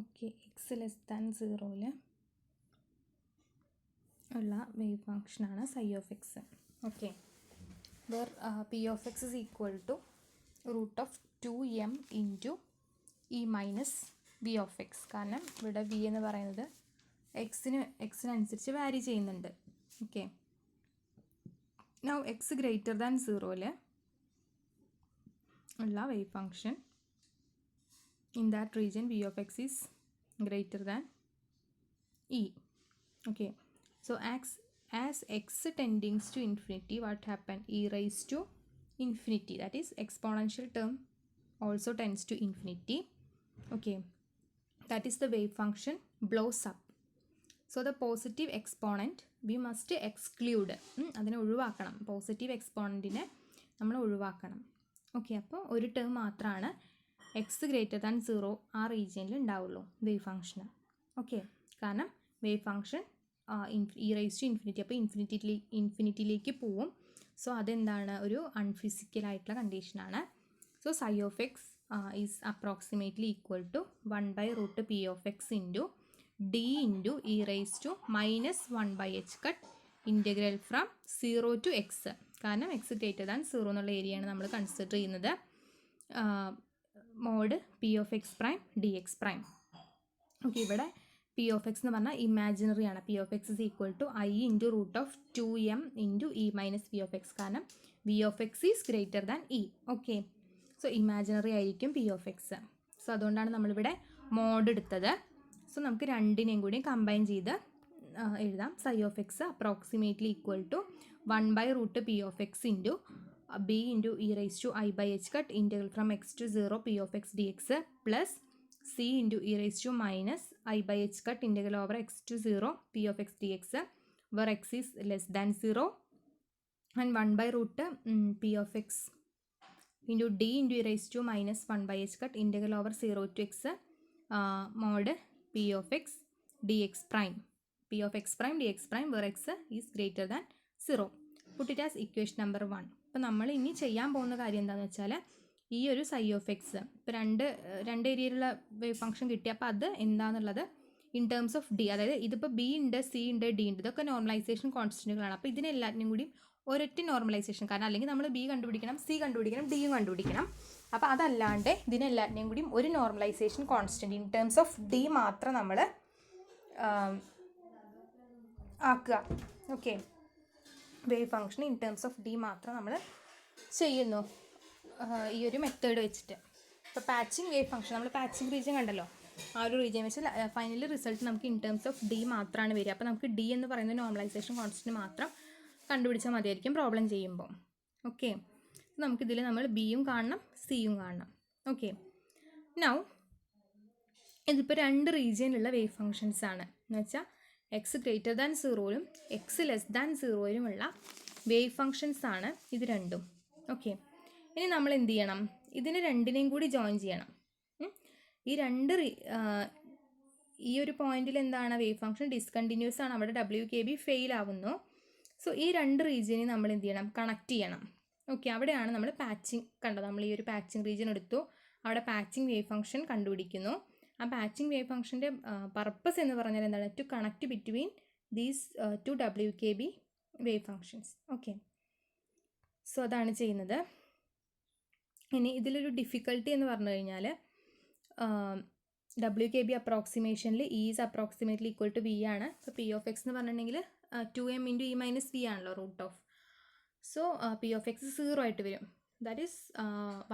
Okay, x less than 0-ൽ ഉള്ള wave ഫങ്ഷനാണ് psi of x. Okay, where p of x is equal to √2m into e minus V of x. കാരണം ഇവിടെ V എന്ന് പറയുന്നത് എക്സിനനുസരിച്ച് വാരി ചെയ്യുന്നുണ്ട്. Okay, now x greater than 0-ൽ ഉള്ള wave function in that region v of x is greater than e. Okay, so as x tending to infinity, what happen? E raised to infinity, that is exponential term also tends to infinity. Okay, that is the wave function blows up. So the positive exponent we must exclude. അതിനെ ഒഴിവാക്കണം, positive എക്സ്പോണൻറ്റിനെ നമ്മൾ ഒഴിവാക്കണം. Okay, അപ്പോൾ ഒരു term മാത്രമാണ് X greater than 0 ആ റീജിയനിൽ ഉണ്ടാവുള്ളൂ വേവ് ഫങ്ഷന്. ഓക്കെ, കാരണം wave function e raise to infinity, അപ്പോൾ ഇൻഫിനിറ്റിയിലേക്ക് പോവും. സോ അതെന്താണ്, ഒരു അൺഫിസിക്കലായിട്ടുള്ള കണ്ടീഷനാണ്. So psi of x is approximately equal to 1/√p of x into d into e raise to -1/h cut integral from 0 to x. കാരണം x greater than 0 എന്നുള്ള ഏരിയയാണ് നമ്മൾ കൺസിഡർ ചെയ്യുന്നത്. Mod p of x prime d x prime. Okay, ഇവിടെ p of x എന്ന് പറഞ്ഞാൽ imaginary ആണ്. P of x is equal to i into √2m into e minus V of x. കാരണം V of x is greater than E. Okay, so imaginary ആയിരിക്കും p of x. So അതുകൊണ്ടാണ് നമ്മളിവിടെ mode എടുത്തത്. So നമുക്ക് രണ്ടിനെയും കൂടി combine ചെയ്ത് എഴുതാം. Psi of x approximately equal to 1/√p of x into b into e raised to i/h cut integral from x to 0 p of x dx plus c into e raised to -i/h cut integral over x to 0 p of x dx, where x is less than 0, and 1/√p of x into d into e raised to -1/h cut integral over 0 to x mod p of x dx prime, p of x prime dx prime, where x is greater than 0. Put it as equation number 1. അപ്പോൾ നമ്മൾ ഇനി ചെയ്യാൻ പോകുന്ന കാര്യം എന്താണെന്ന് വെച്ചാൽ, ഈ ഒരു സൈ ഓഫ് എക്സ് ഇപ്പോൾ രണ്ട് ഏരിയയിലുള്ള വേവ് ഫംഗ്ഷൻ കിട്ടി. അപ്പോൾ അത് എന്താണെന്നുള്ളത് ഇൻ ടേംസ് ഓഫ് ഡി, അതായത് ഇതിപ്പോൾ ബി ഉണ്ട്, സി ഉണ്ട്, ഡി ഉണ്ട്, ഇതൊക്കെ നോർമലൈസേഷൻ കോൺസ്റ്റൻറ്റുകളാണ്. അപ്പോൾ ഇതിനെല്ലാറ്റിനും കൂടി ഒരൊറ്റ നോർമലൈസേഷൻ, കാരണം അല്ലെങ്കിൽ നമ്മൾ ബി കണ്ടുപിടിക്കണം, സി കണ്ടുപിടിക്കണം, ഡിയും കണ്ടുപിടിക്കണം. അപ്പോൾ അതല്ലാണ്ട് ഇതിനെല്ലാറ്റിനും കൂടി ഒരു normalisation constant in terms of D മാത്രം നമ്മൾ ആക്കുക. Okay, wave function in terms of D മാത്രം നമ്മൾ ചെയ്യുന്നു ഈ ഒരു മെത്തേഡ് വെച്ചിട്ട്. ഇപ്പോൾ പാച്ചിങ് വേവ് ഫംഗ്ഷൻ, നമ്മൾ പാച്ചിങ് റീജിയൻ കണ്ടല്ലോ, ആ ഒരു റീജിയൻ വെച്ച് ഫൈനലി റിസൾട്ട് നമുക്ക് ഇൻ ടേംസ് ഓഫ് ഡി മാത്രമാണ് വരിക. അപ്പോൾ നമുക്ക് ഡി എന്ന് പറയുന്ന നോർമലൈസേഷൻ കോൺസ്റ്റൻറ്റ് മാത്രം കണ്ടുപിടിച്ചാൽ മതിയായിരിക്കും പ്രോബ്ലം ചെയ്യുമ്പോൾ. ഓക്കെ, നമുക്കിതിൽ നമ്മൾ ബിയും കാണണം, സിയും കാണണം. ഓക്കെ, നൗ ഇതിപ്പോൾ രണ്ട് റീജിയനിലുള്ള വേവ് ഫംഗ്ഷൻസ് ആണ് എന്ന് വെച്ചാൽ എക്സ് ഗ്രേറ്റർ ദാൻ 0-ലും എക്സ് ലെസ് ദാൻ 0-ലുമുള്ള വേവ് ഫങ്ഷൻസ് ആണ് ഇത് രണ്ടും. ഓക്കെ, ഇനി നമ്മൾ എന്ത് ചെയ്യണം, ഇതിന് രണ്ടിനെയും കൂടി ജോയിൻ ചെയ്യണം. ഈ ഒരു പോയിന്റിൽ എന്താണ്, വേവ് ഫംഗ്ഷൻ ഡിസ്കണ്ടിന്യൂസ് ആണ്, അവിടെ WKB ഫെയിൽ ആവുന്നു. സോ ഈ രണ്ട് റീജിയനെ നമ്മൾ എന്ത് ചെയ്യണം, കണക്ട് ചെയ്യണം. ഓക്കെ, അവിടെയാണ് നമ്മൾ പാച്ചിങ് കണ്ടത്. നമ്മൾ ഈ ഒരു പാച്ചിങ് റീജിയൻ എടുത്തു, അവിടെ പാച്ചിങ് വേവ് ഫംഗ്ഷൻ കണ്ടുപിടിക്കുന്നു. ആ പാച്ചിങ് വേവ് ഫംഗ്ഷൻ്റെ പർപ്പസ് എന്ന് പറഞ്ഞാൽ എന്താണ്, to connect between these two WKB wave functions. Okay, so അതാണ് ചെയ്യുന്നത്. ഇനി ഇതിലൊരു ഡിഫിക്കൽട്ടി എന്ന് പറഞ്ഞു കഴിഞ്ഞാൽ WKB അപ്രോക്സിമേഷനിൽ E is approximately equal to V ആണ്. ഇപ്പോൾ P ഓഫ് എക്സ് എന്ന് പറഞ്ഞിട്ടുണ്ടെങ്കിൽ 2m into E minus V ആണല്ലോ root of. So P of x 0 ആയിട്ട് വരും. That is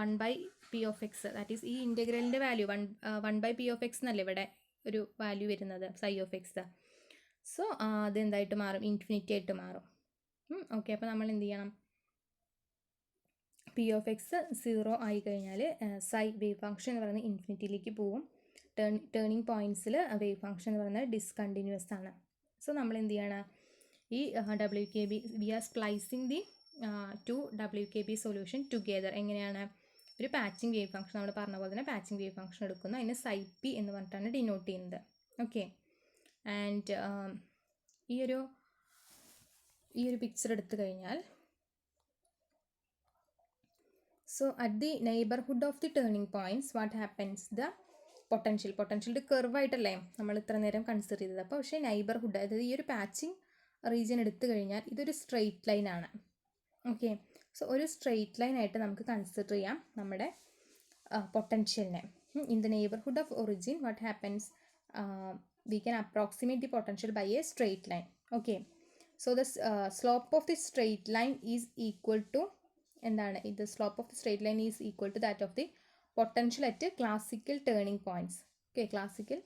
1/p of x. That is ഈ ഇൻറ്റഗ്രലിൻ്റെ വാല്യൂ 1/p ഓഫ് എക്സ് എന്നല്ലേ ഇവിടെ ഒരു വാല്യൂ വരുന്നത് സൈ ഓഫ് എക്സ്. സോ അതെന്തായിട്ട് മാറും, ഇൻഫിനിറ്റി ആയിട്ട് മാറും. ഓക്കെ, അപ്പോൾ നമ്മൾ എന്ത് ചെയ്യണം, പി ഓഫ് എക്സ് 0 ആയി കഴിഞ്ഞാൽ സൈ വേവ് ഫംഗ്ഷൻ എന്ന് പറയുന്നത് ഇൻഫിനിറ്റിയിലേക്ക് പോവും. ടേണിംഗ് പോയിൻറ്റ്സിൽ വേവ് ഫംഗ്ഷൻ എന്ന് പറയുന്നത് ഡിസ്കണ്ടിന്യൂസ് ആണ്. സോ നമ്മൾ എന്ത് ചെയ്യണം, ഈ WKB we are splicing the two WKB solution together. എങ്ങനെയാണ്, ഒരു പാച്ചിങ് വേവ് ഫംഗ്ഷൻ നമ്മൾ പറഞ്ഞ പോലെ തന്നെ പാച്ചിങ് വേവ് ഫംഗ്ഷൻ എടുക്കുന്നു, അതിന് സൈ പി എന്ന് പറഞ്ഞിട്ടാണ് ഡിനോട്ട് ചെയ്യുന്നത്. ഓക്കെ, ആൻഡ് ഈ ഒരു പിക്ചർ എടുത്തു കഴിഞ്ഞാൽ, so at the neighborhood of the turning points, what happens, the potential കർവായിട്ടല്ലേ നമ്മൾ ഇത്ര നേരം കൺസിഡർ ചെയ്തത്. അപ്പോൾ പക്ഷേ നൈബർഹുഡ്, അതായത് ഈ ഒരു പാച്ചിങ് റീജിയൻ എടുത്തു കഴിഞ്ഞാൽ ഇതൊരു സ്ട്രെയിറ്റ് ലൈൻ ആണ്. ഓക്കെ, സോ ഒരു സ്ട്രെയിറ്റ് ലൈൻ ആയിട്ട് നമുക്ക് കൺസിഡർ ചെയ്യാം നമ്മുടെ പൊട്ടൻഷ്യലിനെ. In the neighbourhood of origin what happens, we can approximate the potential by a straight line. Okay, so the slope of the straight line is equal to എന്താണ്, the slope of the straight line is equal to that of the potential at classical turning points. Okay, classical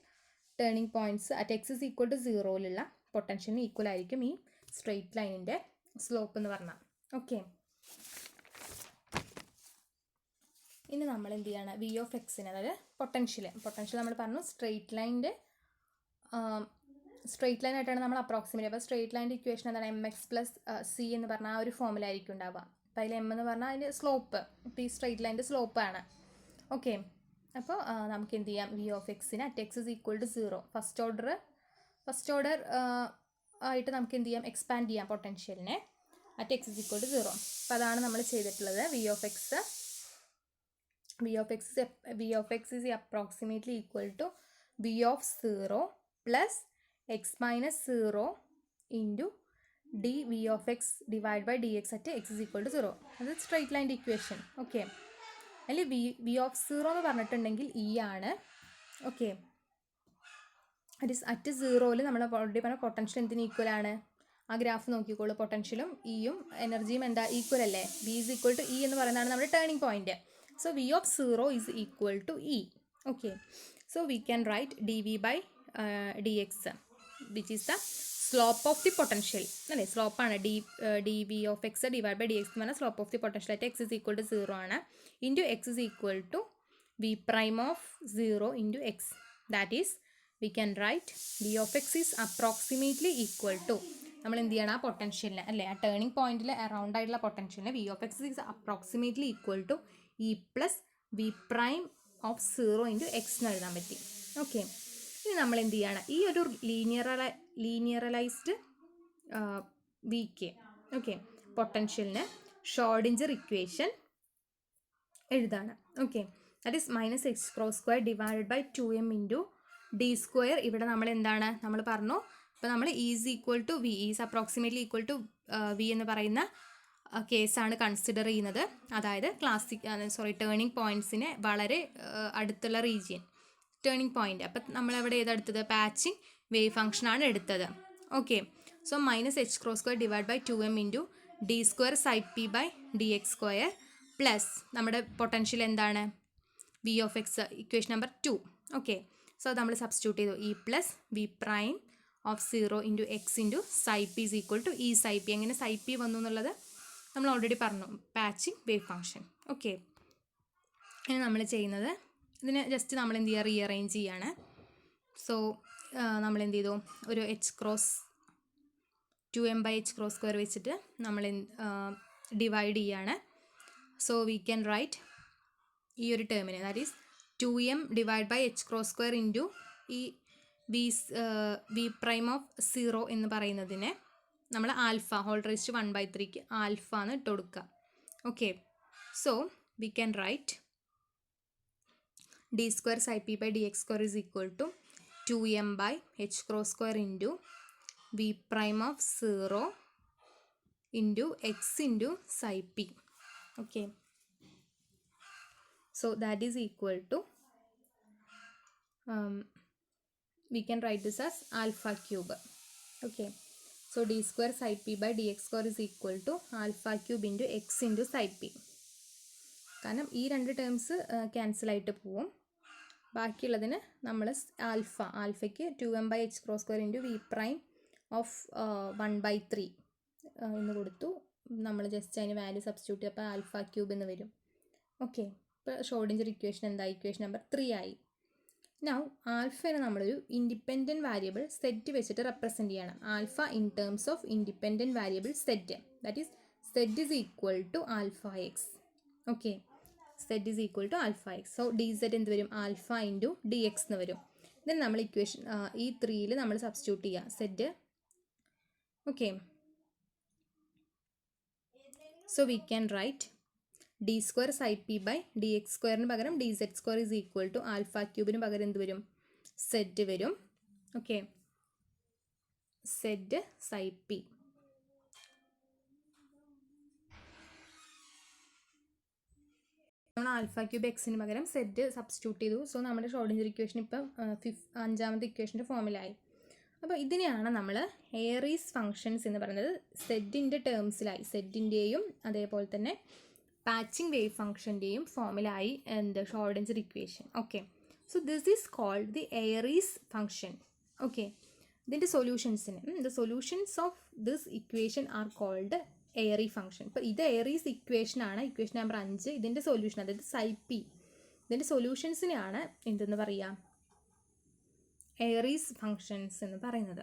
turning points at x is equal to 0 ലുള്ള പൊട്ടൻഷ്യലിന് equal ആയിരിക്കും ഈ straight ലൈനിൻ്റെ slope എന്ന് പറഞ്ഞാൽ. Okay, ഇനി നമ്മൾ എന്ത് ചെയ്യണം, വി ഓഫ് എക്സിന്, അതായത് പൊട്ടൻഷ്യൽ നമ്മൾ പറഞ്ഞു സ്ട്രെയിറ്റ് ലൈൻ ആയിട്ടാണ് നമ്മൾ അപ്രോക്സിമേറ്റ്. അപ്പോൾ സ്ട്രെയിറ്റ് ലൈൻ്റെ ഇക്വേഷൻ എന്താണ്, എം എക്സ് പ്ലസ് സി എന്ന് പറഞ്ഞാൽ ആ ഒരു ഫോമിലായിരിക്കും ഉണ്ടാവുക. അപ്പോൾ അതിൽ എം എന്ന് പറഞ്ഞാൽ അതിൻ്റെ സ്ലോപ്പ്, ഇപ്പോൾ ഈ സ്ട്രെയിറ്റ് ലൈൻ്റെ സ്ലോപ്പാണ്. ഓക്കെ, അപ്പോൾ നമുക്ക് എന്ത് ചെയ്യാം, വി ഓഫ് എക്സിന് at x is equal to 0 first order ആയിട്ട് നമുക്ക് എന്ത് ചെയ്യാം, എക്സ്പാൻഡ് ചെയ്യാം പൊട്ടൻഷ്യലിനെ at x is equal to 0. അപ്പോൾ അതാണ് നമ്മൾ ചെയ്തിട്ടുള്ളത്. V of x is approximately equal to v of 0 plus x minus 0 into dv of x divided by dx at x is equal to 0. അത് സ്ട്രെയിറ്റ് ലൈൻ്റെ ഇക്വേഷൻ. ഓക്കെ, അതിൽ V of 0 എന്ന് പറഞ്ഞിട്ടുണ്ടെങ്കിൽ E ആണ്. Okay, at 0യിൽ നമ്മൾ already പറഞ്ഞ potential എന്തിന് equal ആണ്, ആ ഗ്രാഫ് നോക്കിക്കോളൂ, പൊട്ടൻഷ്യലും ഇയും എനർജിയും എന്താ ഈക്വൽ അല്ലേ, v is equal to e എന്ന് പറയുന്നതാണ് നമ്മുടെ turning point. So v of 0 is equal to E. Okay, so we can write dv by dx, which is the slope of the potential. അല്ലേ, slope ആണ് dv of x divided by dx എന്ന് പറഞ്ഞാൽ slope of the potential at x is equal to 0 ആണ്, into x is equal to v prime of 0 into x. That is, we can write v of x is approximately equal to, നമ്മൾ എന്ത് ചെയ്യണം, ആ പൊട്ടൻഷ്യലിന് അല്ലേ, ആ turning പോയിന്റിൽ around ആയിട്ടുള്ള പൊട്ടൻഷ്യലിന് v of x is approximately equal to e plus v prime of 0 into x എന്ന് എഴുതാൻ പറ്റി. ഓക്കെ, ഇനി നമ്മൾ എന്ത് ചെയ്യാണ്, ഈ ഒരു ലീനിയറലൈസ്ഡ് വി കെ, ഓക്കെ, പൊട്ടൻഷ്യലിന് ഷ്രോഡിഞ്ചർ ഇക്വേഷൻ എഴുതാണ്. Okay, that is minus x cross square divided by 2m into d square. ഇവിടെ നമ്മൾ എന്താണ് നമ്മൾ പറഞ്ഞു, ഇപ്പോൾ നമ്മൾ is equal to V, is approximately equal to V എന്ന് പറയുന്ന കേസാണ് കൺസിഡർ ചെയ്യുന്നത്. അതായത് ടേണിംഗ് പോയിൻറ്റ്സിന് വളരെ അടുത്തുള്ള റീജിയൻ ടേണിംഗ് പോയിന്റ്. അപ്പം നമ്മളവിടെ ഏതെടുത്തത്, പാച്ചിങ് വേവ് ഫംഗ്ഷനാണ് എടുത്തത്. Okay, so minus h cross square divide by 2m into d square psi p by d x square plus നമ്മുടെ പൊട്ടൻഷ്യൽ എന്താണ്, v of x, equation number 2. Okay, so അത് നമ്മൾ substitute ചെയ്തു, e plus v prime of 0 into x into psi p is equal to e psi p. എങ്ങനെ psi P വന്നു എന്നുള്ളത് നമ്മൾ already പറഞ്ഞു, പാച്ചിങ് വേവ് ഫംഗ്ഷൻ. ഓക്കെ, ഇനി നമ്മൾ ചെയ്യുന്നത് ഇതിനെ ജസ്റ്റ് നമ്മൾ എന്ത് ചെയ്യുക, റീഅറേഞ്ച് ചെയ്യാണ്. സോ നമ്മൾ എന്ത് ചെയ്തു, ഒരു h cross 2m by h cross square വെച്ചിട്ട് നമ്മൾ ഡിവൈഡ് ചെയ്യാണ്. സോ വി ക്യാൻ റൈറ്റ് ഈ ഒരു ടേമിന്, that is 2m divide by h cross square into ഈ വി പ്രൈം ഓഫ് 0 എന്ന് പറയുന്നതിനെ നമ്മൾ ആൽഫ ഹോൾ റേസ്റ്റ് 1/3 ആൽഫ എന്ന് ഇട്ട് കൊടുക്കുക. Okay, so we can write d square psi p by d x square is equal to 2m by h cross square into v prime of 0 into x into psi p. Okay, so that is equal to, we can write this as alpha cube. Okay, so d square psi p by dx square is equal to alpha cube into x into psi p. കാരണം ഈ രണ്ട് terms cancel ആയിട്ട് പോവും. ബാക്കിയുള്ളതിന് നമ്മൾ ആൽഫയ്ക്ക് 2m by h cross square into v prime of 1/3 എന്ന് കൊടുത്തു. നമ്മൾ ജസ്റ്റ് അതിന് വാല്യൂ സബ്സ്റ്റിറ്റ്യൂട്ട് ചെയ്തപ്പോൾ ആൽഫ ക്യൂബ് എന്ന് വരും. ഓക്കെ, ഇപ്പോൾ ഷ്രോഡിഞ്ചർ ഇക്വേഷൻ എന്താ, ഇക്വേഷൻ നമ്പർ 3 ആയി. നൗ ആൽഫനെ നമ്മളൊരു ഇൻഡിപെൻഡൻറ്റ് വാരിയബിൾ സെറ്റ് വെച്ചിട്ട് റെപ്രസെൻറ്റ് ചെയ്യണം. Alpha in terms of independent variable z, that is z is equal to alpha x. Okay, z is equal to alpha x. So d set എന്ത് വരും, alpha into D X എന്ന് വരും. Then നമ്മൾ equation ഈ 3യിൽ നമ്മൾ substitute ചെയ്യുക set. Okay, so we can write d square psi p by d x സ്ക്വയറിന് പകരം d z square is equal to alpha ക്യൂബിന് പകരം എന്ത് വരും? സെഡ് വരും. Okay, z psi p. നമ്മൾ ആൽഫ ക്യൂബ് എക്സിന് പകരം സെഡ് സബ്സ്റ്റിറ്റ്യൂട്ട് ചെയ്തു. സോ നമ്മുടെ ഷ്രോഡിഞ്ചർ ഇക്വേഷൻ ഇപ്പം അഞ്ചാമത്തെ ഇക്വേഷൻ്റെ ഫോമിലായി. അപ്പോൾ ഇതിനെയാണ് നമ്മൾ എയറീസ് ഫങ്ഷൻസ് എന്ന് പറയുന്നത്. സെഡിൻ്റെ ടേംസിലായി, സെഡിൻ്റെയും അതേപോലെ തന്നെ പാച്ചിങ് വേവ് ഫംഗ്ഷൻ്റെയും ഫോമിലായി Schrodinger equation. Okay, so this is called the Airy's function. Okay, ഇതിൻ്റെ സൊല്യൂഷൻസിന് the solutions of this equation are called Airy function. ഇപ്പോൾ ഇത് എയറീസ് ഇക്വേഷനാണ്, ഇക്വേഷൻ നമ്പർ 5. ഇതിൻ്റെ സൊല്യൂഷൻ, അതായത് സൈ പി, ഇതിൻ്റെ സൊല്യൂഷൻസിനെയാണ് എന്തെന്ന് പറയുക? എയറീസ് ഫങ്ഷൻസ് എന്ന് പറയുന്നത്.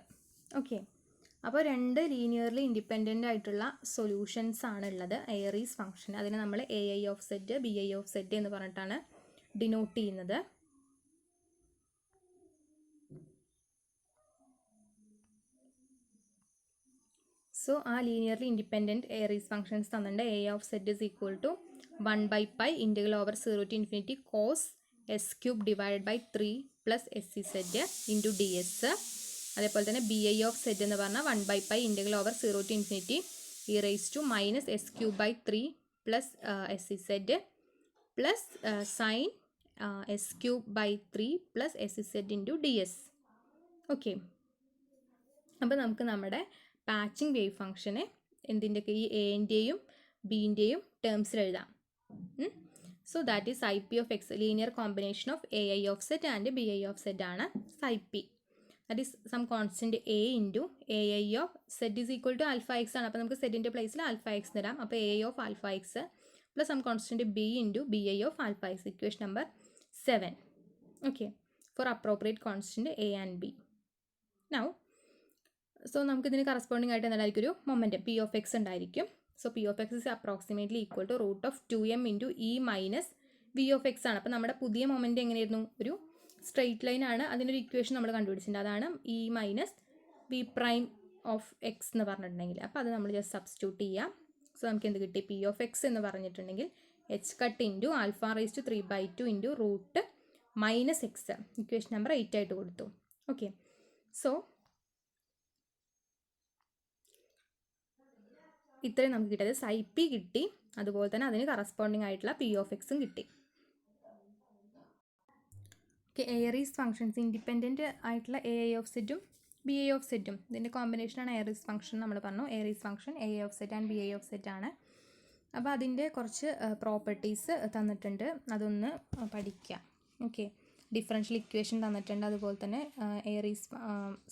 ഓക്കെ, അപ്പോൾ 2 ലീനിയർലി ഇൻഡിപെൻഡൻ്റ് ആയിട്ടുള്ള സൊല്യൂഷൻസ് ആണ് ഉള്ളത് എയറീസ് ഫംഗ്ഷൻ. അതിനെ നമ്മൾ A I of z, B I of z എന്ന് പറഞ്ഞിട്ടാണ് ഡിനോട്ട് ചെയ്യുന്നത്. സോ ആ ലീനിയർലി ഇൻഡിപെൻഡൻറ്റ് എയറീസ് ഫംഗ്ഷൻസ് തന്നിട്ടുണ്ട്. A of z is equal to 1/π integral over 0 to ∞ cos s cube divide by 3 plus s c z into d s. അതേപോലെ തന്നെ B I of z എന്ന് പറഞ്ഞാൽ 1/π integral over 0 to ∞ e raise to minus s cube by 3 plus s c z plus sine s cube by 3 plus s c z into d s. Okay, അപ്പോൾ നമുക്ക് നമ്മുടെ patching wave ഫംഗ്ഷനെ എന്തിൻ്റെയൊക്കെ ഈ എൻ്റെയും ബിൻ്റെയും ടേംസിൽ എഴുതാം. So that is I p of x, linear combination of A I of z and B I of z ആണ് psi p. That is some constant A into A I of z is equal to alpha x ആണ്. അപ്പോൾ നമുക്ക് സെഡിൻ്റെ പ്ലേസിൽ alpha x തരാം. അപ്പോൾ A I of alpha x plus some constant B into B I of alpha x, equation number 7. Okay, four appropriate constant a and b. Now so നമുക്കിതിന് corresponding ആയിട്ട് എന്തായിരിക്കും? ഒരു മൊമെൻറ്റം പി ഓഫ് എക്സ് ഉണ്ടായിരിക്കും. So p of x is approximately equal to root of 2m into e minus V of x ആണ്. അപ്പോൾ നമ്മുടെ പുതിയ moment എങ്ങനെയായിരുന്നു? ഒരു സ്ട്രെയിറ്റ് ലൈൻ ആണ്. അതിനൊരു ഇക്വേഷൻ നമ്മൾ കണ്ടുപിടിച്ചിട്ടുണ്ട്, അതാണ് e minus v prime of x എന്ന് പറഞ്ഞിട്ടുണ്ടെങ്കിൽ. അപ്പോൾ അത് നമ്മൾ ജസ്റ്റ് സബ്സ്റ്റിറ്റ്യൂട്ട് ചെയ്യാം. സോ നമുക്ക് എന്ത് കിട്ടി? പി ഓഫ് എക്സ് എന്ന് പറഞ്ഞിട്ടുണ്ടെങ്കിൽ h cut into alpha raise to 3/2 into root minus x, equation number 8 ആയിട്ട് കൊടുത്തു. ഓക്കെ, സോ ഇത്രയും നമുക്ക് കിട്ടിയത് സൈ പി കിട്ടി. അതുപോലെ തന്നെ അതിന് കറസ്പോണ്ടിങ് ആയിട്ടുള്ള പി ഓഫ് എക്സും കിട്ടി. ഓക്കെ, എയറീസ് ഫംഗ്ഷൻസ് ഇൻഡിപെൻഡൻറ്റ് ആയിട്ടുള്ള എ ഐ ഓഫ് സെഡും ബി ഐ ഓഫ് സെഡും ഇതിൻ്റെ കോമ്പിനേഷനാണ് എയറീസ് ഫംഗ്ഷൻ. നമ്മൾ പറഞ്ഞു Airy's function A I of z and B I of z ആണ്. അപ്പോൾ അതിൻ്റെ കുറച്ച് പ്രോപ്പർട്ടീസ് തന്നിട്ടുണ്ട്, അതൊന്ന് പഠിക്കാം. ഓക്കെ, ഡിഫറൻഷ്യൽ ഇക്വേഷൻ തന്നിട്ടുണ്ട്. അതുപോലെ തന്നെ എയറീസ്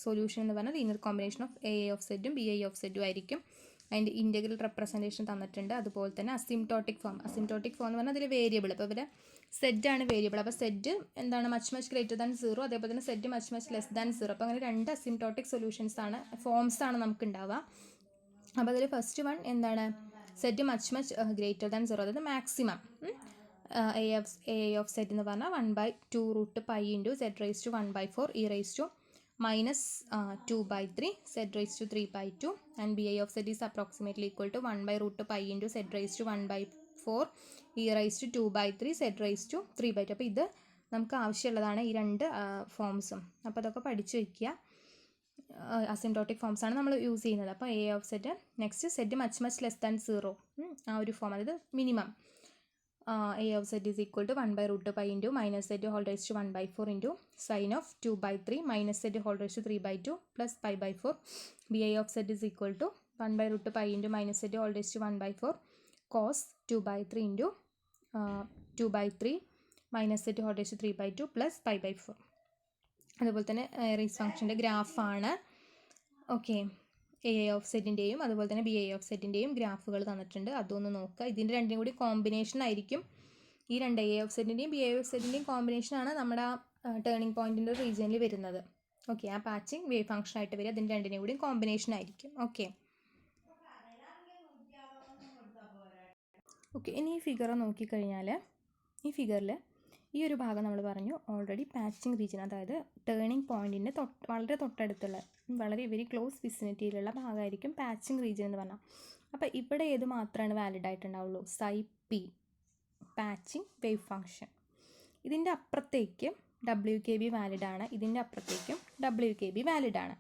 സൊല്യൂഷൻ എന്ന് പറഞ്ഞാൽ linear combination of A I of സെഡും ബി ഐ ഓഫ് സെഡും ആയിരിക്കും. അതിൻ്റെ ഇൻറ്റഗ്രൽ റെപ്രസെൻറ്റേഷൻ തന്നിട്ടുണ്ട്. അതുപോലെ തന്നെ അസിംപ്റ്റോട്ടിക് ഫോം എന്ന് പറഞ്ഞാൽ അതിൽ വേരിയബിൾ, അപ്പോൾ ഇവിടെ സെഡ് ആണ് വേരിയബിൾ. അപ്പോൾ സെഡ് എന്താണ്? Much greater than 0. അതേപോലെ തന്നെ സെഡ് മച്ച് ലെസ് ദാൻ 0. അപ്പോൾ അങ്ങനെ 2 അസിംപ്റ്റോട്ടിക് സൊല്യൂഷൻസ് ആണ്, ഫോംസ് ആണ് നമുക്ക് ഉണ്ടാവുക. അപ്പോൾ അതിൽ ഫസ്റ്റ് വൺ എന്താണ്? സെഡ് മച്ച് ഗ്രേറ്റർ ദാൻ 0, അതായത് maximum a I of z എന്ന് പറഞ്ഞാൽ 1/2 root pi into z raise to 1/4 e raise to minus 2/3 z raised to 3/2 and bi of z is approximately equal to 1/root pi into z raised to 1/4 e raised to 2/3 z raised to 3/2. അപ്പോൾ ഇത് നമുക്ക് ആവശ്യമുള്ളതാണ്, ഈ 2 ഫോംസും. അപ്പോൾ അതൊക്കെ പഠിച്ചു വയ്ക്കുക. Asymptotic forms ആണ് നമ്മൾ യൂസ് ചെയ്യുന്നത്. അപ്പോൾ a of z, next z much less than 0, ആ ഒരു ഫോം, അതായത് minimum a of z is equal to 1/root pi into minus z whole raised to 1/4 into sine of 2/3 minus z whole raised to 3/2 plus pi/4. bi of z is equal to 1/root pi into minus z whole raised to 1/4 cos 2/3 into 2/3 minus z whole raised to 3/2 plus pi/4. അതുപോലെ തന്നെ എയറീസ് ഫംഗ്ഷൻ്റെ ഗ്രാഫാണ്. Okay, A I of സെഡിൻ്റെയും അതുപോലെ തന്നെ B I of സെഡിൻ്റെയും ഗ്രാഫുകൾ തന്നിട്ടുണ്ട്, അതൊന്ന് നോക്കുക. ഇതിൻ്റെ രണ്ടിനും കൂടി കോമ്പിനേഷൻ ആയിരിക്കും. ഈ 2 എ ഓഫ് സെഡിൻ്റെയും ബി ഐ ഓഫ് സെഡിൻ്റെയും കോമ്പിനേഷനാണ് നമ്മുടെ ടേണിംഗ് പോയിൻറ്റിൻ്റെ റീജിയനിൽ വരുന്നത്. ഓക്കെ, ആ പാച്ചിങ് വേവ് ഫംഗ്ഷൻ ആയിട്ട് വരിക, ഇതിൻ്റെ രണ്ടിനും കൂടി കോമ്പിനേഷൻ ആയിരിക്കും. ഓക്കെ, ഇനി ഈ ഫിഗർ നോക്കിക്കഴിഞ്ഞാൽ ഈ ഫിഗറിൽ ഈ ഒരു ഭാഗം നമ്മൾ പറഞ്ഞു ഓൾറെഡി പാച്ചിങ് റീജിയൻ, അതായത് ടേണിംഗ് പോയിൻറ്റിൻ്റെ വളരെ തൊട്ടടുത്തുള്ള വളരെ വെരി ക്ലോസ് വിസിനിറ്റിയിലുള്ള ഭാഗമായിരിക്കും പാച്ചിങ് റീജിയൻ എന്ന് പറഞ്ഞാൽ. അപ്പോൾ ഇവിടെ ഏത് മാത്രമാണ് വാലിഡ് ആയിട്ടുണ്ടാവുള്ളൂ? സൈ പി. Patching wave function. ഇതിൻ്റെ അപ്പുറത്തേക്കും WKB വാലിഡാണ്, ഇതിൻ്റെ അപ്പുറത്തേക്കും WKB വാലിഡാണ്.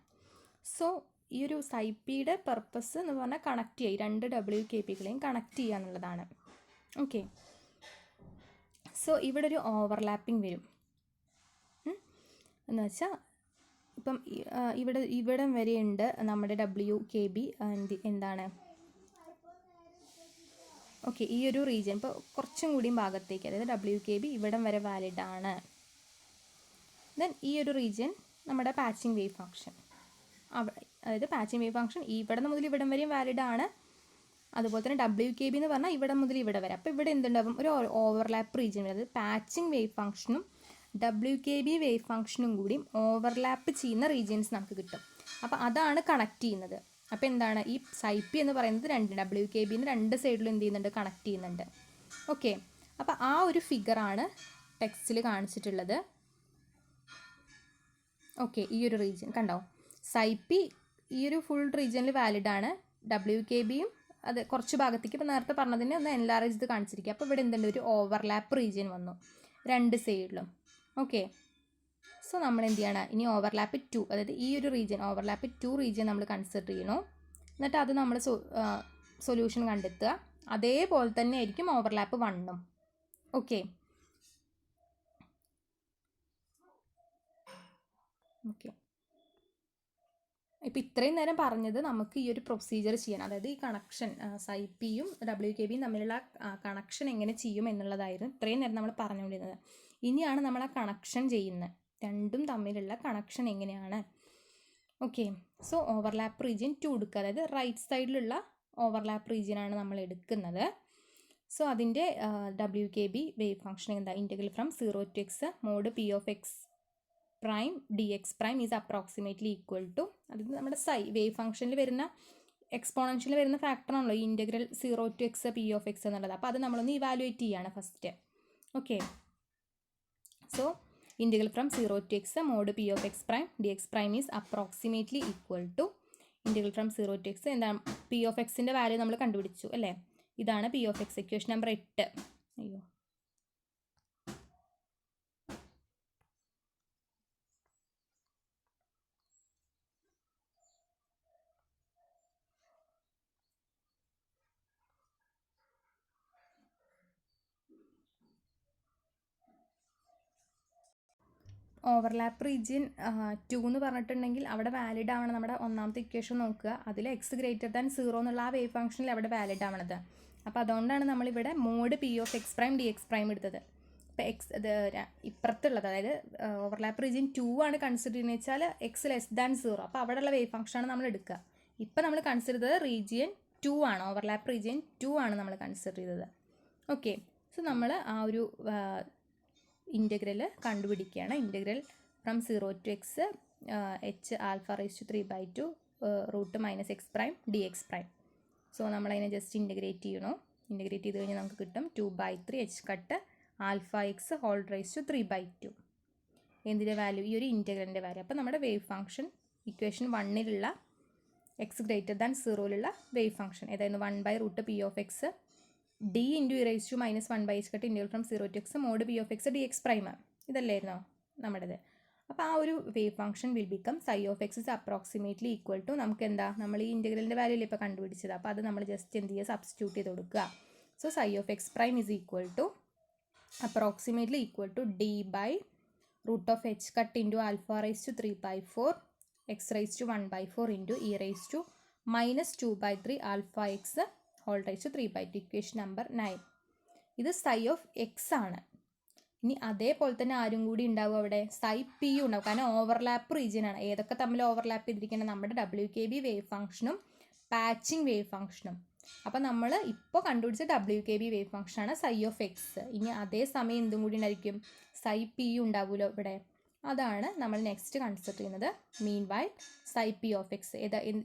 സോ ഈ ഒരു സൈപ്പിയുടെ പർപ്പസ് എന്ന് പറഞ്ഞാൽ കണക്ട് ചെയ്യുക, രണ്ട് WKBകളെയും കണക്ട് ചെയ്യുക എന്നുള്ളതാണ്. ഓക്കെ, സോ ഇവിടെ ഒരു ഓവർലാപ്പിംഗ് വരും എന്ന് വെച്ചാൽ ഇപ്പം ഇവിടം വരെയുണ്ട് നമ്മുടെ WKB എന്താണ്, ഓക്കെ, ഈ ഒരു റീജിയൻ ഇപ്പോൾ കുറച്ചും കൂടിയും ഭാഗത്തേക്ക്, അതായത് WKB ഇവിടം വരെ വാലിഡ് ആണ്. ദെൻ ഈ ഒരു റീജിയൻ നമ്മുടെ പാച്ചിങ് വേവ് ഫംഗ്ഷൻ, അതായത് പാച്ചിങ് വേവ് ഫംഗ്ഷൻ ഇവിടെ മുതൽ ഇവിടം വരെയും വാലിഡ് ആണ്. അതുപോലെ തന്നെ WKB എന്ന് പറഞ്ഞാൽ ഇവിടെ മുതൽ ഇവിടെ വരെ. അപ്പോൾ ഇവിടെ എന്തുണ്ടാവും, ഒരു ഓവർലാപ്പ് റീജിയൻ വരും. അതായത് പാച്ചിങ് വേവ് ഫംഗ്ഷനും WKB വേവ് ഫംഗ്ഷനും കൂടി ഓവർലാപ്പ് ചെയ്യുന്ന റീജിയൻസ് നമുക്ക് കിട്ടും. അപ്പോൾ അതാണ് കണക്ട് ചെയ്യുന്നത്. അപ്പോൾ എന്താണ്, ഈ സൈപ്പി എന്ന് പറയുന്നത് WKBന്ന് രണ്ട് സൈഡിലും എന്ത് ചെയ്യുന്നുണ്ട്, കണക്ട് ചെയ്യുന്നുണ്ട്. ഓക്കെ, അപ്പോൾ ആ ഒരു ഫിഗറാണ് ടെക്സ്റ്റിൽ കാണിച്ചിട്ടുള്ളത്. ഓക്കെ, ഈ ഒരു റീജിയൻ കണ്ടോ, സൈപ്പി ഈ ഒരു ഫുൾ റീജിയനിൽ വാലിഡ് ആണ്. WKBയും അത് കുറച്ച് ഭാഗത്തേക്ക്, ഇപ്പോൾ നേരത്തെ പറഞ്ഞതിനെ ഒന്ന് എൻലാർജ് ചെയ്ത് കാണിച്ചിരിക്കുക. അപ്പോൾ ഇവിടെ എന്തുണ്ട്, ഒരു ഓവർലാപ്പ് റീജിയൻ വന്നു രണ്ട് സൈഡിലും. ഓക്കെ, സോ നമ്മൾ എന്ത് ചെയ്യണം, ഇനി ഓവർലാപ്പ് 2, അതായത് ഈ ഒരു റീജിയൻ ഓവർലാപ്പ് 2 റീജിയൻ നമ്മൾ കൺസിഡർ ചെയ്യണോ. എന്നിട്ട് അത് നമ്മൾ സൊല്യൂഷൻ കണ്ടെത്തുക. അതേപോലെ തന്നെ ആയിരിക്കും ഓവർലാപ്പ് 1ഉം. ഓക്കെ, ഓക്കെ, ഇപ്പോൾ ഇത്രയും നേരം പറഞ്ഞത് നമുക്ക് ഈ ഒരു പ്രൊസീജിയർ ചെയ്യണം, അതായത് ഈ കണക്ഷൻ സൈപ്പിയും WKBയും തമ്മിലുള്ള കണക്ഷൻ എങ്ങനെ ചെയ്യും എന്നുള്ളതായിരുന്നു ഇത്രയും നേരം നമ്മൾ പറഞ്ഞുകൊണ്ടിരുന്നത്. ഇനിയാണ് നമ്മൾ ആ കണക്ഷൻ ചെയ്യുന്നത്, രണ്ടും തമ്മിലുള്ള കണക്ഷൻ എങ്ങനെയാണ്. ഓക്കെ, സോ ഓവർലാപ്പ് റീജിയൻ 2 എടുക്കുക, അതായത് റൈറ്റ് സൈഡിലുള്ള ഓവർലാപ്പ് റീജിയനാണ് നമ്മൾ എടുക്കുന്നത്. സോ അതിൻ്റെ WKB വേവ് ഫംഗ്ഷൻ എന്താ, integral from 0 to x mod p of x prime dx prime is approximately equal to, അത് നമ്മുടെ വേവ് ഫംഗ്ഷനിൽ വരുന്ന എക്സ്പോണൻഷ്യൽ വരുന്ന ഫാക്ടറാണല്ലോ ഈ integral 0 to x p of x എന്നുള്ളത്. അപ്പോൾ അത് നമ്മളൊന്ന് ഇവാലുവേറ്റ് ചെയ്യാണ് first. Okay, so integral from 0 to x mod p of x prime dx prime is approximately equal to integral from 0 to x എന്താണ്, p of xൻ്റെ വാല്യൂ നമ്മൾ കണ്ടുപിടിച്ചു അല്ലേ. ഇതാണ് p of x, equation number 8. അയ്യോ, overlap region 2 എന്ന് പറഞ്ഞിട്ടുണ്ടെങ്കിൽ അവിടെ valid ആവണം നമ്മുടെ ഒന്നാമത്തെ ഇക്വേഷൻ നോക്കുക, അതിൽ x ഗ്രേറ്റർ ദാൻ 0 എന്നുള്ള ആ വേവ് ഫംഗ്ഷനിൽ അവിടെ വാലിഡ് ആവണത്. അപ്പോൾ അതുകൊണ്ടാണ് നമ്മളിവിടെ mode p of x prime dx prime എടുത്തത്. ഇപ്പോൾ ഇത് ഇപ്പുറത്തുള്ളത്, അതായത് ഓവർലാപ്പ് റീജിയൻ 2 ആണ് കൺസിഡർ ചെയ്യുന്നത് വെച്ചാൽ x ലെസ് ദാൻ 0, അപ്പോൾ അവിടെയുള്ള വേവ് ഫംഗ്ഷനാണ് നമ്മൾ എടുക്കുക. ഇപ്പോൾ നമ്മൾ കൺസിഡർ ചെയ്തത് റീജിയൻ 2 ആണ്, ഓവർലാപ്പ് റീജിയൻ 2 ആണ് നമ്മൾ കൺസിഡർ ചെയ്തത്. ഓക്കെ, സോ നമ്മൾ ആ ഒരു ഇൻറ്റഗ്രൽ കണ്ടുപിടിക്കുകയാണ്. Integral from 0 to x h alpha raised to 3/2 root minus x prime dx prime. So നമ്മളതിനെ ജസ്റ്റ് ഇൻറ്റഗ്രേറ്റ് ചെയ്യണോ. ഇൻറ്റഗ്രേറ്റ് ചെയ്ത് കഴിഞ്ഞാൽ നമുക്ക് കിട്ടും 2/3 h cut alpha x whole raise to 3/2. എന്തിൻ്റെ വാല്യൂ, ഈ ഒരു ഇൻറ്റഗ്രലിൻ്റെ വാല്യൂ. അപ്പോൾ നമ്മുടെ വേവ് ഫംഗ്ഷൻ ഇക്വേഷൻ 1ലുള്ള എക്സ് ഗ്രേറ്റർ ദാൻ 0ലുള്ള വേവ് ഫംഗ്ഷൻ ഏതായിരുന്നു, 1/√p of x d into e raise to minus 1/h cut integral from 0 to x mod p of x dx prime, ഇതല്ലായിരുന്നോ നമ്മുടേത്. അപ്പോൾ ആ ഒരു wave function will become psi of x is approximately equal to, നമുക്ക് എന്താ, നമ്മൾ ഈ ഇൻറ്റഗ്രലിൻ്റെ വാല്യൂ അല്ലേ ഇപ്പോൾ കണ്ടുപിടിച്ചത്, അപ്പോൾ അത് നമ്മൾ ജസ്റ്റ് എന്ത് ചെയ്യുക, സബ്സ്റ്റിറ്റ്യൂട്ട് ചെയ്ത് കൊടുക്കുക. So psi of x prime is equal to approximately equal to d by root of h cut into alpha raised to 3/4 x raised to 1/4 into e raised to minus 2/3 alpha x whole raised to 3/2. Equation number 9. ഇത് psi of x ആണ്. ഇനി അതേപോലെ തന്നെ ആരും കൂടി ഉണ്ടാവും അവിടെ, psi p ഉണ്ടാവും, കാരണം ഓവർലാപ്പ് റീജിയൻ ആണ്. ഏതൊക്കെ തമ്മിൽ ഓവർലാപ്പ് ചെയ്തിരിക്കുന്നത്, നമ്മുടെ WKB വേവ് ഫംഗ്ഷനും പാച്ചിങ് വേവ് ഫംഗ്ഷനും. അപ്പോൾ നമ്മൾ ഇപ്പോൾ കണ്ടുപിടിച്ച WKB വേവ് ഫംഗ്ഷനാണ് psi of x. ഇനി അതേ സമയം എന്തും കൂടി ഉണ്ടായിരിക്കും, psi p ഉണ്ടാവുമല്ലോ ഇവിടെ, അതാണ് നമ്മൾ നെക്സ്റ്റ് കൺസിഡർ ചെയ്യുന്നത്. Mean why psi p of x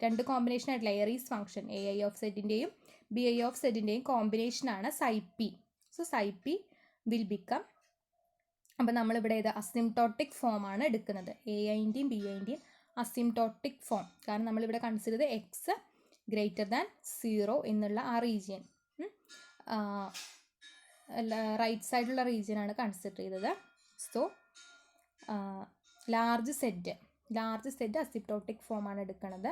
രണ്ട് കോമ്പിനേഷൻ ആയിട്ടുള്ള എയറീസ് ഫംഗ്ഷൻ ai of zൻ്റെയും bi of zൻ്റെയും കോമ്പിനേഷനാണ് psi p. So psi p will become, അപ്പോൾ നമ്മളിവിടെ ഇത് അസിംപ്ടോട്ടിക് ഫോമാണ് എടുക്കുന്നത്, aiൻ്റെയും biൻ്റെയും അസിംപ്ടോട്ടിക് ഫോം. കാരണം നമ്മളിവിടെ കൺസിഡർ ചെയ്ത് എക്സ് ഗ്രേറ്റർ ദാൻ 0 എന്നുള്ള ആ റീജിയൻ. റൈറ്റ് സൈഡിലുള്ള റീജിയനാണ് കൺസിഡർ ചെയ്തത്. സോ ലാർജ് സെറ്റ് അസിംപ്റ്റോട്ടിക് ഫോമാണ് എടുക്കുന്നത്.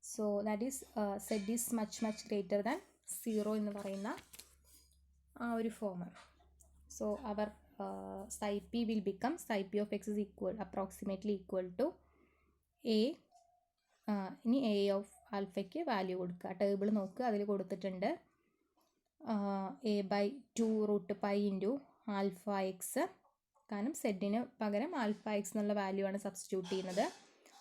So that is z is much greater than 0 എന്ന് പറയുന്ന ആ ഒരു form. So our psi p will become psi p of x is approximately equal to a. ഇനി a ഓഫ് ആൽഫയ്ക്ക് വാല്യൂ കൊടുക്കുക. Table നോക്കുക, അതിൽ കൊടുത്തിട്ടുണ്ട് a/2√π ഇൻറ്റു ആൽഫ എക്സ്. കാരണം സെഡിന് പകരം ആൽഫ എക്സ് എന്നുള്ള വാല്യൂ ആണ് സബ്സ്റ്റിറ്റ്യൂട്ട് ചെയ്യുന്നത്.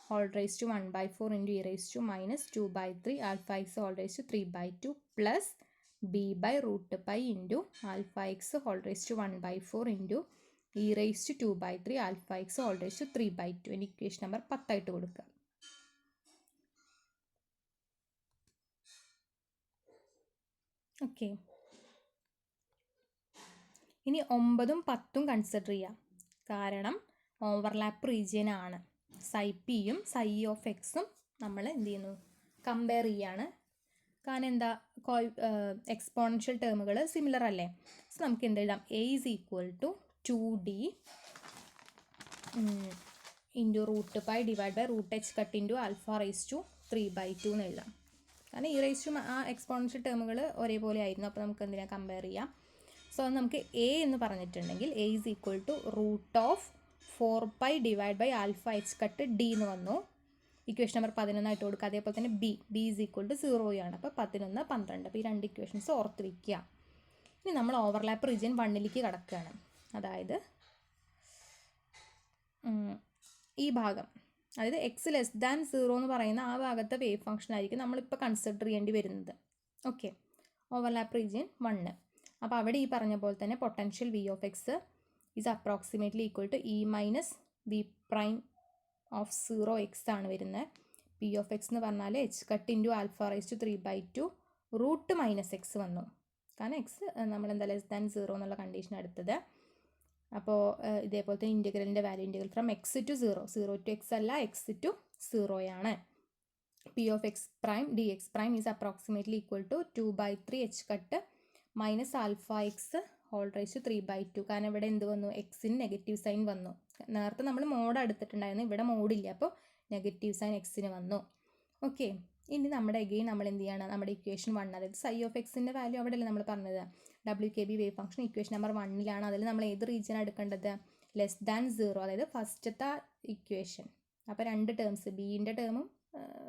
Whole raise to 1/4 into e raise to -2/3 alpha x whole raise to 3/2 plus b/√π into alpha x whole raise to 1/4 into e raise to 2/3 alpha x whole raise to 3/2. ഇനി equation number 10 ആയിട്ട് കൊടുക്കുക. Okay, ഇനി 9ഉം 10ഉം consider ചെയ്യാം. കാരണം overlap region ആണ്. psi pയും psi of എക്സും നമ്മൾ എന്ത് ചെയ്യുന്നു, കമ്പയർ ചെയ്യാണ്. കാരണം എന്താ, എക്സ്പോണൻഷ്യൽ ടേമുകൾ സിമിലർ അല്ലേ. സോ നമുക്ക് എന്ത് എഴുതാം, a is equal to 2d into √π divide by √h cut into alpha raise to 3/2 എന്ന് എഴുതാം. കാരണം ഈ റൈസ് ടു ആ എക്സ്പോണൻഷ്യൽ ടേമുകൾ ഒരേപോലെ ആയിരുന്നു. അപ്പോൾ നമുക്ക് എന്തിനാ കമ്പയർ ചെയ്യാം. സോ നമുക്ക് a എന്ന് പറഞ്ഞിട്ടുണ്ടെങ്കിൽ a is equal to √4π divide by alpha h cut d എന്ന് വന്നു. ഇക്വേഷൻ നമ്പർ 11 ആയിട്ട് കൊടുക്കുക. അതേപോലെ തന്നെ b is equal to 0 ആണ്. അപ്പോൾ 11, 12. അപ്പോൾ ഈ രണ്ട് ഇക്വേഷൻസ് ഓർത്ത് വയ്ക്കുക. ഇനി നമ്മൾ ഓവർലാപ്പ് റീജിയൻ 1ലേക്ക് കടക്കുകയാണ്. അതായത് ഈ ഭാഗം, അതായത് എക്സ് ലെസ് ദാൻ 0 എന്ന് പറയുന്ന ആ ഭാഗത്തെ വേവ് ഫംഗ്ഷൻ ആയിരിക്കും നമ്മളിപ്പോൾ കൺസിഡർ ചെയ്യേണ്ടി വരുന്നത്. Okay, overlap region 1. അപ്പോൾ അവിടെ ഈ പറഞ്ഞ പോലെ തന്നെ potential v of x is approximately equal to e minus v prime of 0x ആണ് വരുന്നത്. പി ഓഫ് എക്സ് എന്ന് പറഞ്ഞാൽ h cut into alpha raise to 3/2 root minus x വന്നു. കാരണം എക്സ് നമ്മൾ എന്താ ലെസ് ദാൻ 0 എന്നുള്ള കണ്ടീഷൻ എടുത്തത്. അപ്പോൾ ഇതേപോലത്തെ ഇൻറ്റഗ്രലിൻ്റെ value integral from x to 0 to x അല്ല, എക്സ് ടു 0 ആണ്. P of x prime d x prime is approximately equal to 2/3 h cut minus alpha x whole raise to 3/2. കാരണം ഇവിടെ എന്ത് വന്നു, എക്സിന് നെഗറ്റീവ് സൈൻ വന്നു. നേരത്തെ നമ്മൾ മോഡ് എടുത്തിട്ടുണ്ടായിരുന്നു, ഇവിടെ മോഡില്ല, അപ്പോൾ നെഗറ്റീവ് സൈൻ എക്സിന് വന്നു. ഓക്കെ, ഇനി നമ്മുടെ എഗെയിൻ നമ്മൾ എന്ത് ചെയ്യണം, നമ്മുടെ ഇക്വേഷൻ 1, അതായത് സൈ ഓഫ് എക്സിൻ്റെ വാല്യൂ അവിടെ അല്ലേ നമ്മൾ പറഞ്ഞത്, WKB wave function equation number 1ലാണ്. അതിൽ നമ്മൾ ഏത് റീജിയനാണ് എടുക്കേണ്ടത്, ലെസ് ദാൻ 0, അതായത് ഫസ്റ്റത്തെ ഇക്വേഷൻ. അപ്പോൾ രണ്ട് ടേംസ്, ബിൻ്റെ ടേമും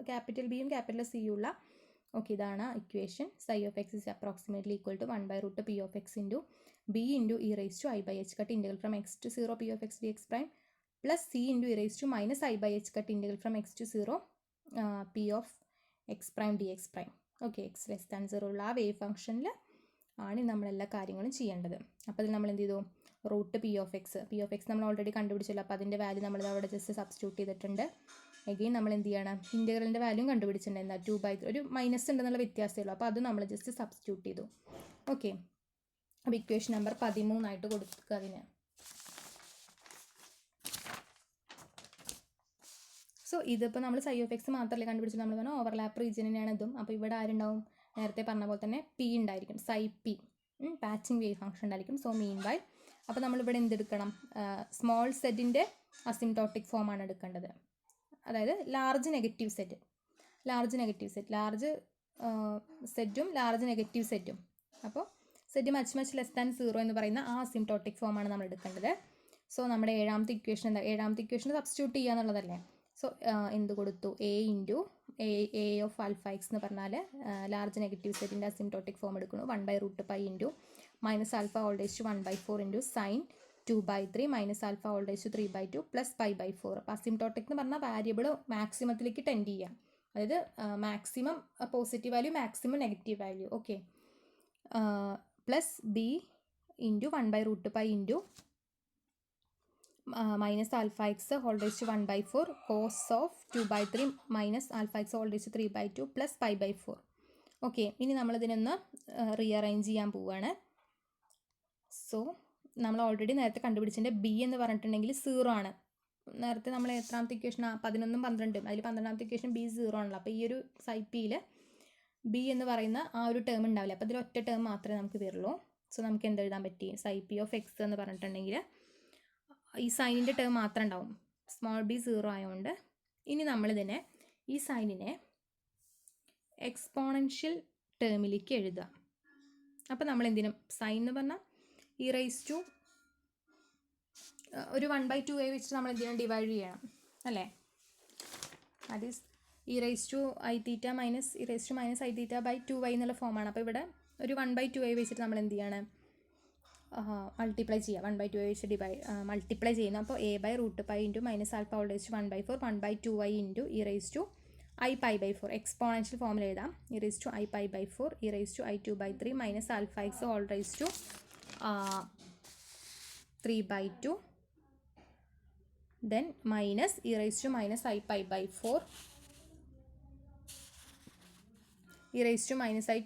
ക്യാപിറ്റൽ ബിയും ക്യാപിറ്റൽ സിയും ഉള്ള. ഓക്കെ, ഇതാണ് equation. Psi of x is approximately equal to 1/√P of x into b into e raise to i/h cut integral from x to 0 P of x d x prime plus c into e raise to minus i/h cut integral from x to 0 P of x prime d x prime. Okay, x less than 0 ഉള്ള ആ wave ഫംഗ്ഷനിൽ ആണ് നമ്മളെല്ലാ കാര്യങ്ങളും ചെയ്യേണ്ടത്. അപ്പോൾ അതിൽ നമ്മൾ എന്ത് ചെയ്തു, √P ഓഫ് എക്സ് നമ്മൾ ഓൾറെഡി കണ്ടുപിടിച്ചല്ലോ. അപ്പോൾ അതിൻ്റെ വാല്യൂ നമ്മൾ അവിടെ ജസ്റ്റ് സബ്സ്റ്റിറ്റ്യൂട്ട് ചെയ്തിട്ടുണ്ട്. എഗെയിൻ നമ്മൾ എന്ത് ചെയ്യണം, ഇൻറ്റഗ്രലിൻ്റെ വാല്യൂ കണ്ടുപിടിച്ചിട്ടുണ്ട്. എന്താ 2/3, ഒരു മൈനസ് ഉണ്ടെന്നുള്ള വ്യത്യാസമേ ഉള്ളൂ. അപ്പോൾ അത് നമ്മൾ ജസ്റ്റ് സബ്സ്റ്റിറ്റ്യൂട്ട് ചെയ്തു. ഓക്കെ, അപ്പോൾ ഇക്വേഷൻ നമ്പർ 13 ആയിട്ട് കൊടുക്കുക അതിന്. സോ ഇതിപ്പോൾ നമ്മൾ സൈ ഓഫ് എക്സ് മാത്രമല്ല കണ്ടുപിടിച്ചത്, നമ്മൾ പറഞ്ഞാൽ ഓവർലാപ്പ് റീജിയൻ തന്നെയാണ് ഇതും. അപ്പോൾ ഇവിടെ ആരുണ്ടാവും, നേരത്തെ പറഞ്ഞ പോലെ തന്നെ പി ഉണ്ടായിരിക്കും, സൈ പി പാച്ചിങ് വേവ് ഫംഗ്ഷൻ ഉണ്ടായിരിക്കും. സോ മീൻ ബൈ, അപ്പോൾ നമ്മളിവിടെ എന്തെടുക്കണം, സ്മോൾ സെറ്റിൻ്റെ അസിംപ്റ്റോട്ടിക് ഫോമാണ് എടുക്കേണ്ടത്. അതായത് ലാർജ് നെഗറ്റീവ് സെറ്റും ലാർജ് സെറ്റും ലാർജ് നെഗറ്റീവ് സെറ്റും. അപ്പോൾ സെറ്റ് മച്ച് ലെസ് ദാൻ 0 എന്ന് പറയുന്ന ആ അസിംപ്റ്റോട്ടിക് ഫോമാണ് നമ്മൾ എടുക്കേണ്ടത്. സോ നമ്മുടെ ഏഴാമത്തെ ഇക്വേഷൻ എന്താ, ഏഴാമത്തെ ഇക്വേഷൻ സബ്സ്റ്റിറ്റ്യൂട്ട് ചെയ്യുക എന്നുള്ളതല്ലേ. സോ എന്ത് കൊടുത്തു, A into A of alpha x എന്ന് പറഞ്ഞാൽ ലാർജ് നെഗറ്റീവ് സെറ്റിൻ്റെ അസിംപ്റ്റോട്ടിക് ഫോം എടുക്കുന്നു. 1/√π into minus alpha whole raise to 1/4 into sine 2/3 minus alpha whole raise to 3/2 plus π/4. അപ്പോൾ അസിംപ്റ്റോട്ടിക് എന്ന് പറഞ്ഞാൽ വാരിയബിൾ മാക്സിമത്തിലേക്ക് ടെൻഡ് ചെയ്യാം. അതായത് maximum positive value, maximum negative value. Okay, plus B into 1/√π into minus alpha x whole raise to 1/4 cos of 2/3 minus alpha x whole raise to 3/2 plus π/4. Okay, ഇനി നമ്മളിതിനൊന്ന് rearrange ചെയ്യാൻ പോവുകയാണ്. So നമ്മൾ already നേരത്തെ കണ്ടുപിടിച്ചതിൻ്റെ B എന്ന് പറഞ്ഞിട്ടുണ്ടെങ്കിൽ 0 ആണ്. നേരത്തെ നമ്മൾ എത്രാമത്തെ ഇക്വേഷൻ, 11ഉം 12ഉം, അതിൽ 12ാമത്തെ ഇക്വേഷൻ ബി 0 ആണല്ലോ. അപ്പോൾ ഈ ഒരു സൈ പിയിൽ ബി എന്ന് പറയുന്ന ആ ഒരു ടേം ഉണ്ടാവില്ല. അപ്പോൾ ഇതിൽ ഒറ്റ ടേം മാത്രമേ നമുക്ക് വരുള്ളൂ. സോ നമുക്ക് എന്തെഴുതാൻ പറ്റി? സൈ പി ഓഫ് എക്സ് എന്ന് പറഞ്ഞിട്ടുണ്ടെങ്കിൽ ഈ സൈനിൻ്റെ ടേം മാത്രം ഉണ്ടാവും, സ്മോൾ ബി 0 ആയതുകൊണ്ട്. ഇനി നമ്മളിതിനെ ഈ സൈനിനെ എക്സ്പോണൻഷ്യൽ ടേമിലേക്ക് എഴുതുക. അപ്പോൾ നമ്മൾ എന്തിനും സൈൻ എന്ന് പറഞ്ഞാൽ ഈ റൈസ് ടു ഒരു 1/2 വെച്ചിട്ട് നമ്മൾ എന്തിനും ഡിവൈഡ് ചെയ്യണം അല്ലേ? അത് is e raise to i theta minus e raise to minus i theta by 2y എന്നുള്ള ഫോമാണ്. അപ്പോൾ ഇവിടെ ഒരു 1/2 വെച്ചിട്ട് നമ്മൾ എന്ത് ചെയ്യാണ്? മൾട്ടിപ്ലൈ ചെയ്യുക. 1/2 വെച്ച് മൾട്ടിപ്ലൈ ചെയ്യുന്നു. അപ്പോൾ a by root pi into minus alpha whole raise to 1/4 1/2y into e raise to i pi by 4 exponential ഫോമിൽ എഴുതാം. E raise to i pi by 4 e raise to i 2/3 minus alpha x whole raise to 3/2 then minus e raised to minus I pi by 4 e raised to minus I